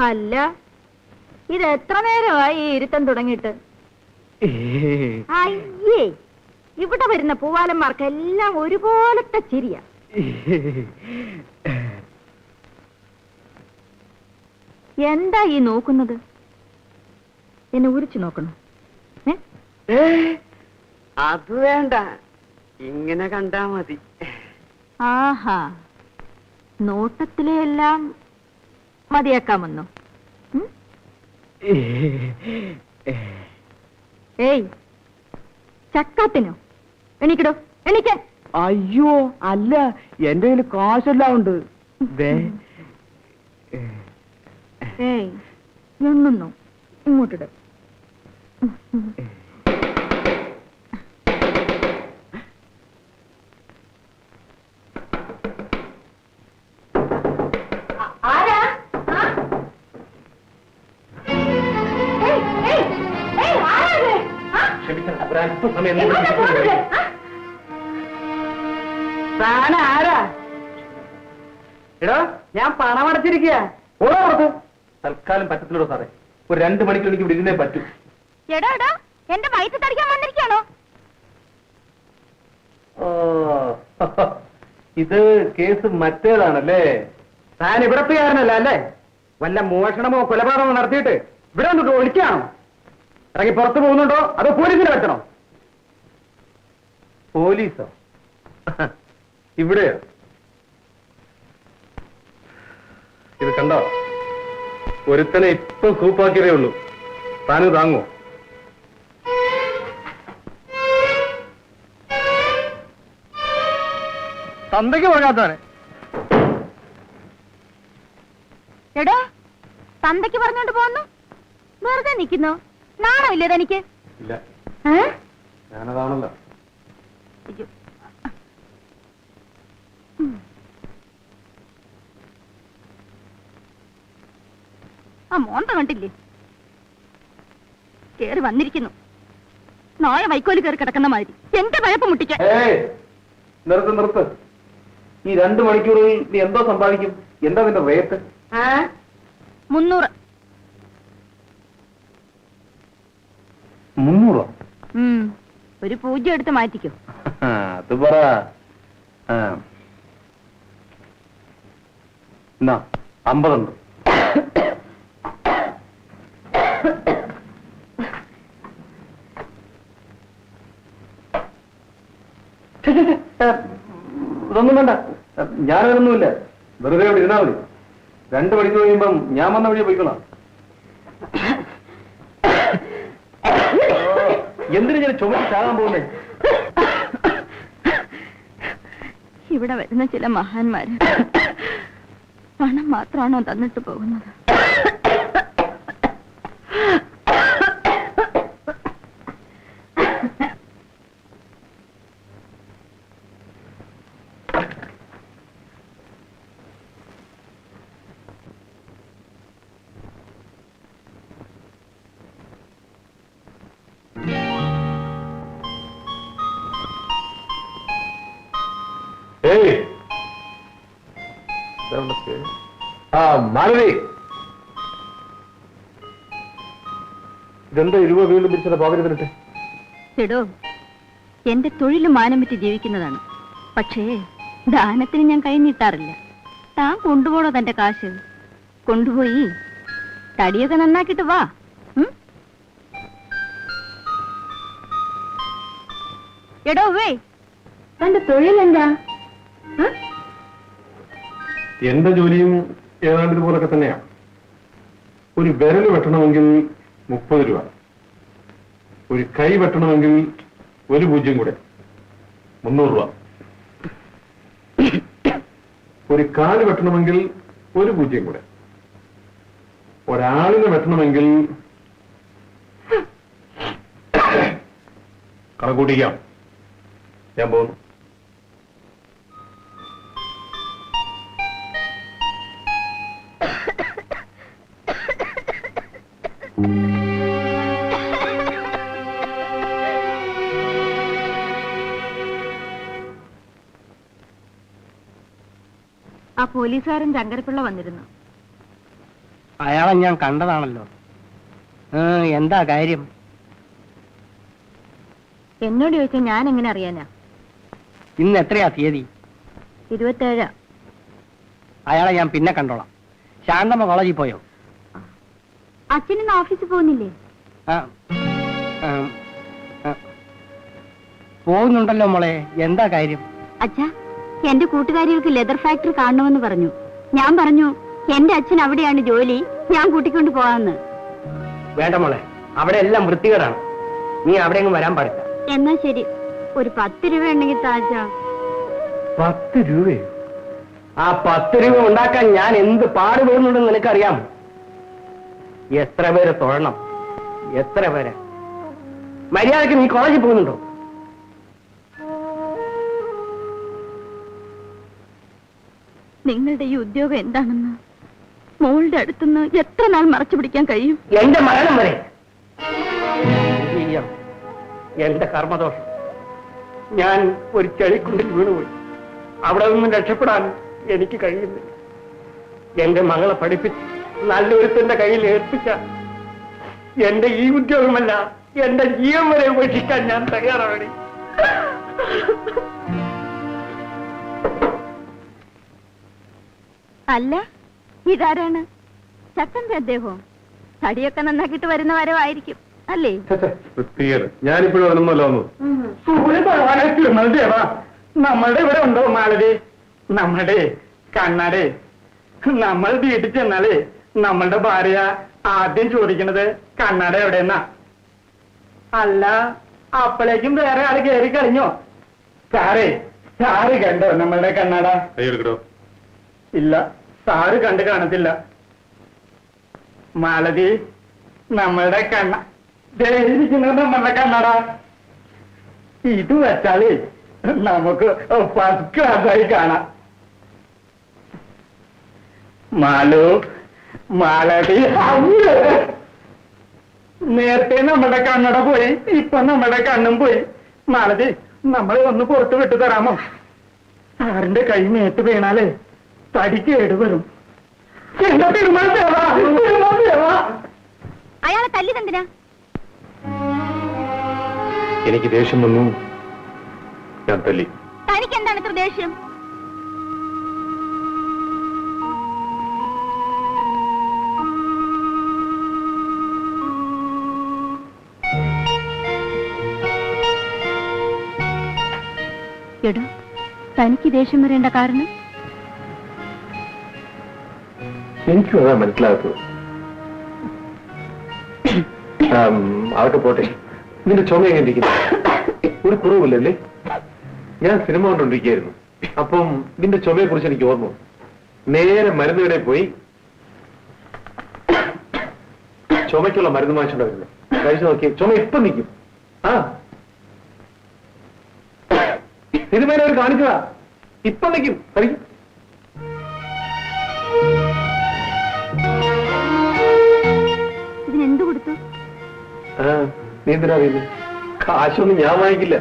അല്ല, ഇത് എത്ര നേരമായി ഈ ഇരുത്തം തുടങ്ങിയിട്ട്? അയ്യേ, ഇവിടെ വരുന്ന പൂവാലന്മാർക്കെല്ലാം ഒരുപോലത്തെ ചിരിയ. എന്താ ഈ നോക്കുന്നത്? എന്നെ ഉരിച്ചു നോക്കണം? അത് വേണ്ട, ഇങ്ങനെ കണ്ടാ മതി. ആഹാ, നോട്ടത്തിലെല്ലാം മതിയാക്കാമെന്നോ? ഏയ്, ചക്കാത്തിനോ? എണീക്കടോ, എണീക്കാൻ. അയ്യോ അല്ല, എന്റെ കയ്യിൽ കാശെല്ലാം ഉണ്ട്. ഏയ്, എന്നൊന്നോ ഇങ്ങോട്ടിട്. ആരാ? എടോ, ഞാൻ പണം അടച്ചിരിക്കുക. തൽക്കാലം പറ്റത്തില്ലോ സാറേ, ഒരു 2 മണിക്കൂർ എനിക്ക് ഇവിടെ ഇരുന്നേ പറ്റൂ. എടോ എടോ, എന്റെ വയറ്റ് തടിക്കാൻ വന്നിരിക്കാണോ? ഇത് കേസ് മറ്റേതാണല്ലേ? താൻ ഇവിടത്തുകാരനല്ല അല്ലേ? വല്ല മോഷണമോ കൊലപാതകമോ നടത്തിയിട്ട് ഇവിടെ വന്നിട്ട് ഒളിക്കാണോ? ഇറങ്ങി പുറത്തു പോകുന്നുണ്ടോ അതോ പോലീസിനെ വെച്ചണോ? പോലീസോ? ഇവിടെയോ? ഇത് കണ്ടോ, ഒരുത്തനെ ഇപ്പം സൂപ്പാക്കിയതേ ഉള്ളൂ. താന് താങ്ങോ? തന്തയ്ക്ക് പോകാത്തവനെ. എടോ, തന്തയ്ക്ക് പറഞ്ഞോണ്ട് പോന്നു, വെറുതെ നിൽക്കുന്നു. നാണമില്ലേ തനിക്ക്? ഇല്ല, ഞാനതാണല്ലോ. ആ മോന്ത കണ്ടില്ലേ? കേറി വന്നിരിക്കുന്നു, നായ വൈക്കോല് കയറി കിടക്കുന്ന മാതിരി. എന്റെ പഴപ്പ് മുട്ടിക്കാൻ. നിർത്ത് നിർത്ത്. ഈ 2 മണിക്കൂറിൽ നീ എന്തോ സമ്പാദിക്കും? എന്താ നിന്റെ റേറ്റ്? 300. 300? ഒരു 0 എടുത്ത് മാറ്റിക്കോ. അത് പറ. എന്നാ 50 ഉണ്ട്. ഇതൊന്നും വേണ്ട, ഞാനതൊന്നുമില്ല. വെറുതെ അവിടെ ഇരുന്നാ മതി. 2 മണിക്കൂർ കഴിയുമ്പം ഞാൻ വന്ന വഴിയെ പോയിക്കോളാം. എന്തിനു ഞാൻ ചുമച്ച് ചാകാൻ പോകുന്നേ? ഇവിടെ വരുന്ന ചില മഹാന്മാര് പണം മാത്രമാണോ തന്നിട്ട് പോകുന്നത്? മാലതി, ഇതെന്താ 20 രൂപ വീണ്ടും തിരിച്ചത് പോകരുതിട്ട്? എടോ, എന്റെ തൊഴിലും മാനം വിറ്റ് ജീവിക്കുന്നതാണ്. പക്ഷേ ദാനത്തിന് ഞാൻ കൈ നീട്ടാറില്ല. താൻ കൊണ്ടുപോണോ തന്റെ കാശ്? കൊണ്ടുപോയി തടിയൊക്കെ നന്നാക്കിട്ട് വാ. എടോ വേ, തന്റെ തൊഴിലെന്താ? എന്റെ ജോലിയും ഏതാണ്ട് ഇതുപോലൊക്കെ തന്നെയാണ്. ഒരു വിരൽ വെട്ടണമെങ്കിൽ 30 രൂപ, ഒരു കൈ വെട്ടണമെങ്കിൽ 1 0 കൂടെ 300 രൂപ, ഒരു കാല് വെട്ടണമെങ്കിൽ 1 0 കൂടെ, ഒരാളിനെ വെട്ടണമെങ്കിൽ കണക്കൂട്ടിക്കാം. ഞാൻ പോകുന്നു. ആ പോലീസുകാരൻ ചങ്കരപ്പിള്ള വന്നിരുന്നു. അയാളെ ഞാൻ കണ്ടതാണല്ലോ. എന്താ കാര്യം? എന്നോട് ചോദിച്ചാൽ ഞാൻ എങ്ങനെ അറിയാനാ? ഇന്ന് എത്രയാ തീയതി? 27. അയാളെ ഞാൻ പിന്നെ കണ്ടോളാം. ശാന്തമ്മ കോളേജിൽ പോയോ? അച്ഛനിന്ന് ഓഫീസിൽ പോകുന്നില്ലേ? ആ, ആ, ആ. പോകുന്നുണ്ടല്ലോ മോളെ. എന്താ കാര്യം? അച്ഛാ, എന്റെ കൂട്ടുകാരികൾക്ക് ലെതർ ഫാക്ടറി കാണണമെന്ന് പറഞ്ഞു. ഞാൻ പറഞ്ഞു എന്റെ അച്ഛൻ അവിടെയാണ് ജോലി, ഞാൻ കൂട്ടിക്കൊണ്ട് പോവാന്ന്. വേണ്ട മോളെ, അവിടെ എല്ലാം വൃത്തികേടാണ്. നീ അവിടെ അങ്ങ് വരാൻ പാടില്ല. എന്നാ ശരി, ഒരു 10 രൂപ ഉണ്ടെങ്കിൽ താച്ചാ. 10 രൂപയോ? ആ 10 രൂപ ഉണ്ടാക്കാൻ ഞാൻ എന്ത് പാടുപെടുന്നുണ്ടെന്ന് നിനക്കറിയാം. എത്ര പേരെ തൊഴണം, എത്ര പേരെ. മര്യാദക്ക് നീ കോളേജിൽ പോകുന്നുണ്ടോ? നിങ്ങളുടെ ഈ ഉദ്യോഗം എന്താണെന്ന് മോളുടെ അടുത്തുനിന്ന് എത്ര നാൾ മറച്ചു പിടിക്കാൻ കഴിയും? എന്റെ മരണം വരെ. എന്റെ കർമ്മദോഷം. ഞാൻ ഒരു ചെളിക്കുണ്ടിൽ വീണുപോയി. അവിടെ നിന്നും രക്ഷപ്പെടാൻ എനിക്ക് കഴിയുന്നില്ല. എന്റെ മകളെ പഠിപ്പിച്ച് നല്ലൊരുത്തന്റെ കയ്യിൽ ഏൽപ്പിച്ച എന്റെ ഈ ഉദ്യോഗമല്ല, എന്റെ ജീവൻ വരെ ഉപേക്ഷിക്കാൻ ഞാൻ തയ്യാറാണ്. അല്ല, ഇതാരാണ്? ചക്കന്റെ അദ്ദേഹവും തടിയൊക്കെ നന്നാക്കിട്ട് വരുന്ന വരവായിരിക്കും അല്ലേ? ഞാനിപ്പോഴും അതിനൊന്നുമല്ല വന്നത്. നമ്മളുടെ ഇവിടെ ഉണ്ടോ മാലതി? നമ്മുടെ കണ്ണാടെ നമ്മൾ വീട്ടിൽ ചെന്നാലേ നമ്മളുടെ ഭാര്യ ആദ്യം ചോദിക്കുന്നത് കണ്ണാട എവിടെയെന്നാ. അല്ല, അപ്പോഴേക്കും വേറെ ആള് കയറി കഴിഞ്ഞോ? സാറ് കണ്ടോ നമ്മളുടെ കണ്ണാട? ഇല്ല, സാറ് കണ്ടു കാണത്തില്ല. മാലതി, നമ്മളുടെ ഇരിക്കുന്നത് നമ്മളുടെ കണ്ണട. ഇത് വെച്ചാലേ നമുക്ക് ഫസ്റ്റ് ക്ലാസ്സായി കാണാം. മാലതി, നേരത്തെ നമ്മുടെ കണ്ണട പോയി, ഇപ്പൊ നമ്മുടെ കണ്ണും പോയി. മാലതി, നമ്മളെ ഒന്ന് പുറത്ത് വിട്ടു തരാമോ? സാറിന്റെ കൈ മേത്ത് വീണാലേ തടി കേടുവരും. അയാളെ തല്ലിതെന്തിനാ? എനിക്ക് ദേഷ്യം വന്നു, ഞാൻ തല്ലി. തനിക്ക് എന്താണ് ഇത്ര ദേഷ്യം? എടോ, തനിക്ക് ദേഷ്യം വരേണ്ട കാരണം? എനിക്കും അതാ മനസ്സിലാകത്തത്. അതൊക്കെ പോട്ടെ. നിന്റെ ചുമ എങ്ങനെ ഇരിക്കുന്നു? ഒരു കുറവില്ലല്ലേ? ഞാൻ സിനിമ കണ്ടോണ്ടിരിക്കുകയായിരുന്നു. അപ്പം നിന്റെ ചുമയെ കുറിച്ച് എനിക്ക് ഓർമ്മ. നേരെ മരുന്ന് കടയിൽ പോയി ചുമയ്ക്കുള്ള മരുന്ന് വാങ്ങിച്ചോണ്ടായിരുന്നു. കഴിച്ചു നോക്കി, ചുമ ഇപ്പം നിൽക്കും. ആ സിനിമയിൽ അവർ കാണിച്ചതാ, ഇപ്പം നിൽക്കും. കഴിക്കും. ഇതിനെന്ത് കൊടുത്തു? നീ എന്തിനാ അറിയുന്നത്? കാശൊന്നും ഞാൻ വാങ്ങിക്കില്ല.